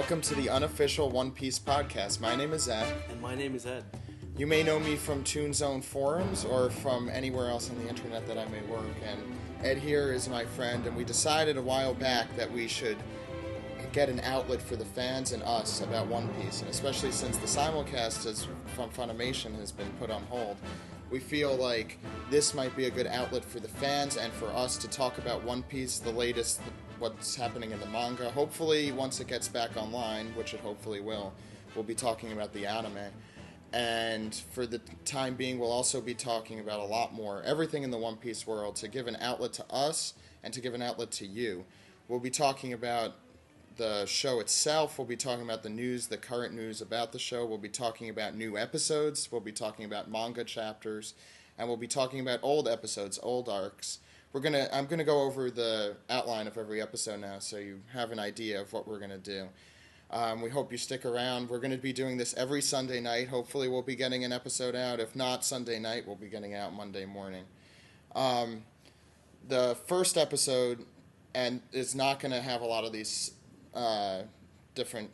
welcome to the unofficial One Piece podcast. My name is Ed. And my name is Ed. You may know me from Toon Zone forums or from anywhere else on the internet that I may work. And Ed here is my friend, and we decided a while back that we should get an outlet for the fans and us about One Piece, and especially since the simulcast from Funimation has been put on hold. We feel like this might be a good outlet for the fans and for us to talk about One Piece, the latest, what's happening in the manga. Hopefully, once it gets back online, which it hopefully will, we'll be talking about the anime. And for the time being, we'll also be talking about a lot more, everything in the One Piece world, to give an outlet to us and to give an outlet to you. We'll be talking about the show itself. We'll be talking about the news, the current news about the show. We'll be talking about new episodes. We'll be talking about manga chapters. And we'll be talking about old episodes, old arcs. I'm gonna go over the outline of every episode now, so you have an idea of what we're gonna do. We hope you stick around. We're gonna be doing this every Sunday night. Hopefully, we'll be getting an episode out. If not Sunday night, we'll be getting out Monday morning. The first episode, and it's not gonna have a lot of these different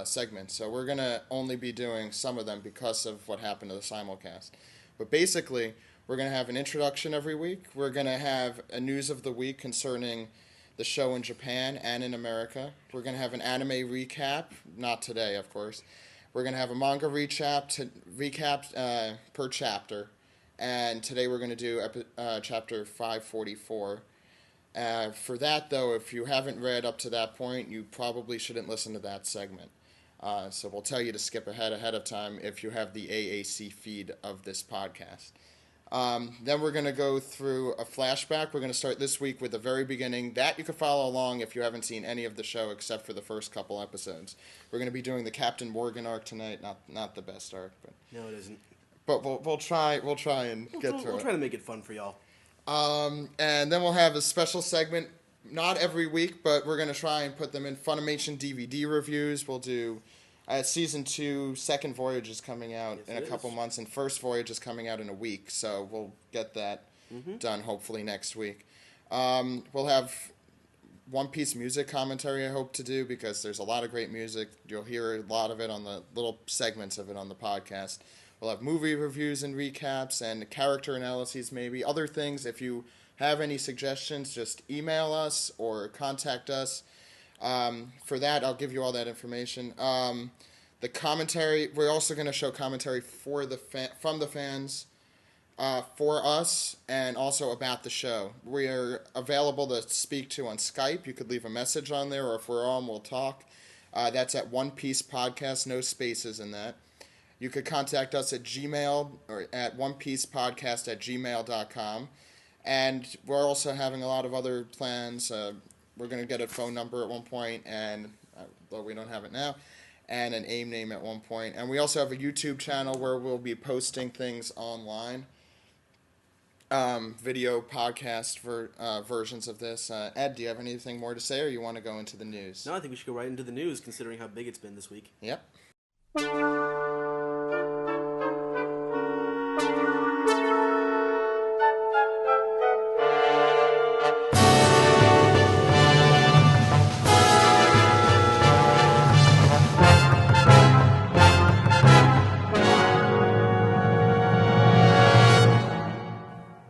segments, so we're gonna only be doing some of them because of what happened to the simulcast. But basically, we're going to have an introduction every week. We're going to have a news of the week concerning the show in Japan and in America. We're going to have an anime recap, not today, of course. We're going to have a manga recap per chapter. And today we're going to do chapter 544. For that, though, if you haven't read up to that point, you probably shouldn't listen to that segment. So we'll tell you to skip ahead of time if you have the AAC feed of this podcast. Then we're going to go through a flashback. We're going to start this week with the very beginning. That you can follow along if you haven't seen any of the show except for the first couple episodes. We're going to be doing the Captain Morgan arc tonight. Not the best arc, but no, it isn't. But we'll try and get through it. We'll try to make it fun for y'all. And then we'll have a special segment, not every week, but we're going to try and put them in Funimation DVD reviews. We'll do Season 2, second voyage is coming out in a couple months, and first voyage is coming out in a week, so we'll get that done hopefully next week. We'll have One Piece music commentary I hope to do, because there's a lot of great music. You'll hear a lot of it on the little segments of it on the podcast. We'll have movie reviews and recaps and character analyses maybe. Other things, if you have any suggestions, just email us or contact us. For that, I'll give you all that information. The commentary, we're also going to show commentary from the fans, for us, and also about the show. We are available to speak to on Skype. You could leave a message on there, or if we're on, we'll talk. That's at One Piece Podcast, no spaces in that. You could contact us at Gmail, or at onepiecepodcast@gmail.com. And we're also having a lot of other plans. We're going to get a phone number at one point, and though we don't have it now, and an AIM name at one point. And we also have a YouTube channel where we'll be posting things online, video podcast versions of this. Ed, do you have anything more to say, or you want to go into the news? No, I think we should go right into the news, considering how big it's been this week. Yep.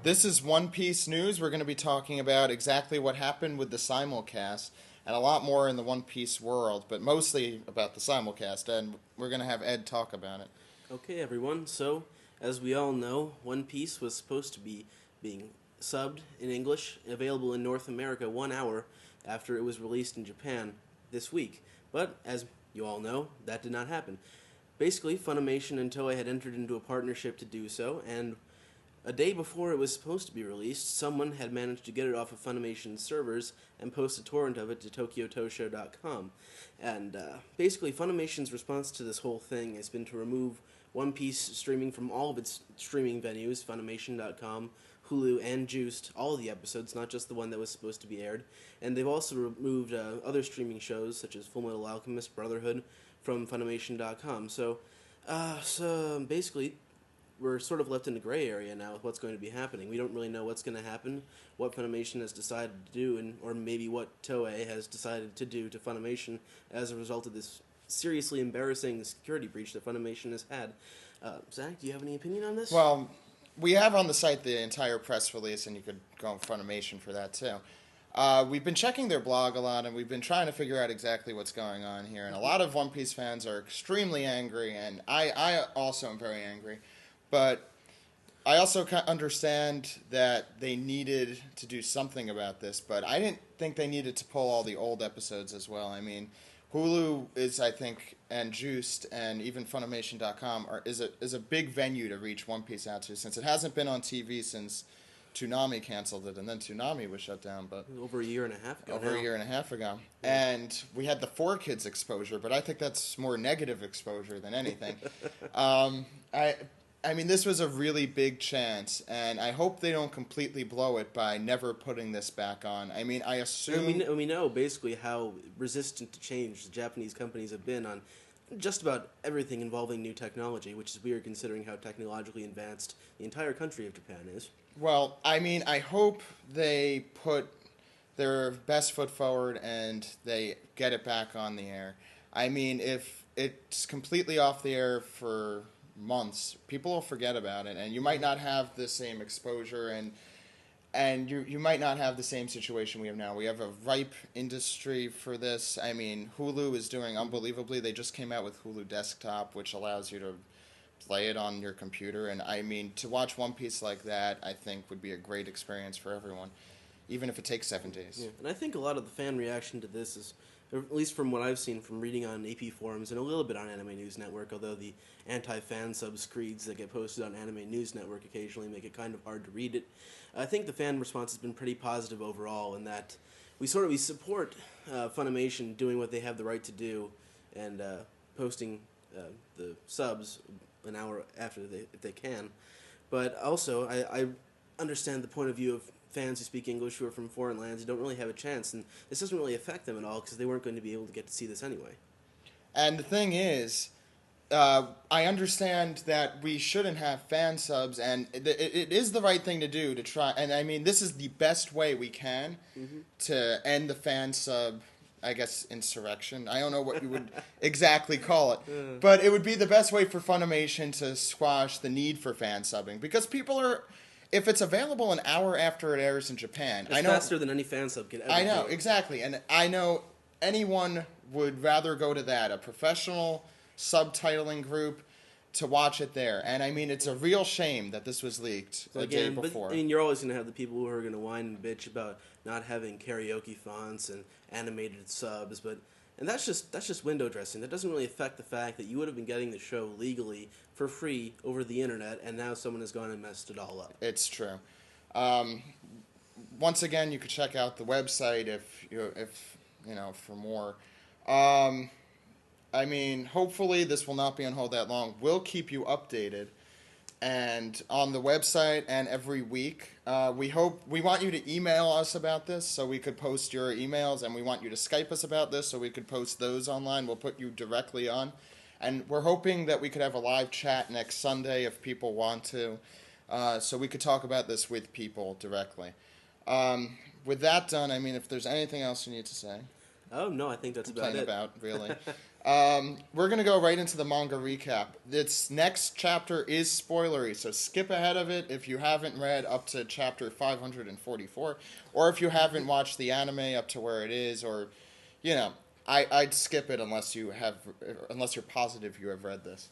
This is One Piece news. We're going to be talking about exactly what happened with the simulcast and a lot more in the One Piece world, but mostly about the simulcast, and we're going to have Ed talk about it. Okay, everyone. So, as we all know, One Piece was supposed to be being subbed in English, available in North America 1 hour after it was released in Japan this week. But, as you all know, that did not happen. Basically, Funimation and Toei had entered into a partnership to do so, and a day before it was supposed to be released, someone had managed to get it off of Funimation's servers and post a torrent of it to TokyoTosho.com. And basically, Funimation's response to this whole thing has been to remove One Piece streaming from all of its streaming venues, Funimation.com, Hulu, and Juiced, all of the episodes, not just the one that was supposed to be aired. And they've also removed other streaming shows, such as Fullmetal Alchemist Brotherhood, from Funimation.com. So basically, we're sort of left in a gray area now with what's going to be happening. We don't really know what's going to happen, what Funimation has decided to do, and or maybe what Toei has decided to do to Funimation as a result of this seriously embarrassing security breach that Funimation has had. Zach, do you have any opinion on this? Well, we have on the site the entire press release, and you could go on Funimation for that too. We've been checking their blog a lot, and we've been trying to figure out exactly what's going on here. And a lot of One Piece fans are extremely angry, and I also am very angry. But I also understand that they needed to do something about this, but I didn't think they needed to pull all the old episodes as well. I mean, Hulu is, I think, and Juiced, and even Funimation.com is a big venue to reach One Piece out to, since it hasn't been on TV since Toonami canceled it, and then Toonami was shut down. But over a year and a half ago. Over a year and a half ago. Yeah. And we had the 4Kids exposure, but I think that's more negative exposure than anything. I mean, this was a really big chance, and I hope they don't completely blow it by never putting this back on. I mean, I assume... we know basically how resistant to change the Japanese companies have been on just about everything involving new technology, which is weird considering how technologically advanced the entire country of Japan is. Well, I mean, I hope they put their best foot forward and they get it back on the air. I mean, if it's completely off the air for months, people will forget about it, and you might not have the same exposure, and you might not have the same situation we have now. We have a ripe industry for this. I mean, Hulu is doing unbelievably. They just came out with Hulu Desktop, which allows you to play it on your computer, and I mean, to watch One Piece like that, I think would be a great experience for everyone, even if it takes 7 days. Yeah, and I think a lot of the fan reaction to this is, at least from what I've seen from reading on AP forums and a little bit on Anime News Network, although the anti-fan sub screeds that get posted on Anime News Network occasionally make it kind of hard to read it, I think the fan response has been pretty positive overall, in that we support Funimation doing what they have the right to do and posting the subs an hour after if they can. But also, I understand the point of view of fans who speak English who are from foreign lands who don't really have a chance, and this doesn't really affect them at all because they weren't going to be able to get to see this anyway. And the thing is, I understand that we shouldn't have fan subs, and it is the right thing to do to try, and I mean, this is the best way we can to end the fan sub, I guess, insurrection. I don't know what you would exactly call it, but it would be the best way for Funimation to squash the need for fan subbing, because people are... If it's available an hour after it airs in Japan... It's faster than any fan sub could ever I know, exactly. And I know anyone would rather go to that, a professional subtitling group, to watch it there. And I mean, it's a real shame that this was leaked the day before. But, I mean, you're always going to have the people who are going to whine and bitch about not having karaoke fonts and animated subs, and that's just window dressing. That doesn't really affect the fact that you would have been getting the show legally for free over the internet, and now someone has gone and messed it all up. It's true. Once again, you could check out the website if you know, for more. I mean, hopefully this will not be on hold that long. We'll keep you updated, and on the website and every week. We want you to email us about this so we could post your emails, and we want you to Skype us about this so we could post those online. We'll put you directly on, and we're hoping that we could have a live chat next Sunday if people want to, so we could talk about this with people directly. With that done, I mean, if there's anything else you need to say. Oh, no, I think that's about it. Really. We're going to go right into the manga recap. This next chapter is spoilery, so skip ahead of it if you haven't read up to chapter 544, or if you haven't watched the anime up to where it is, or, you know, I'd skip it unless you're positive you have read this.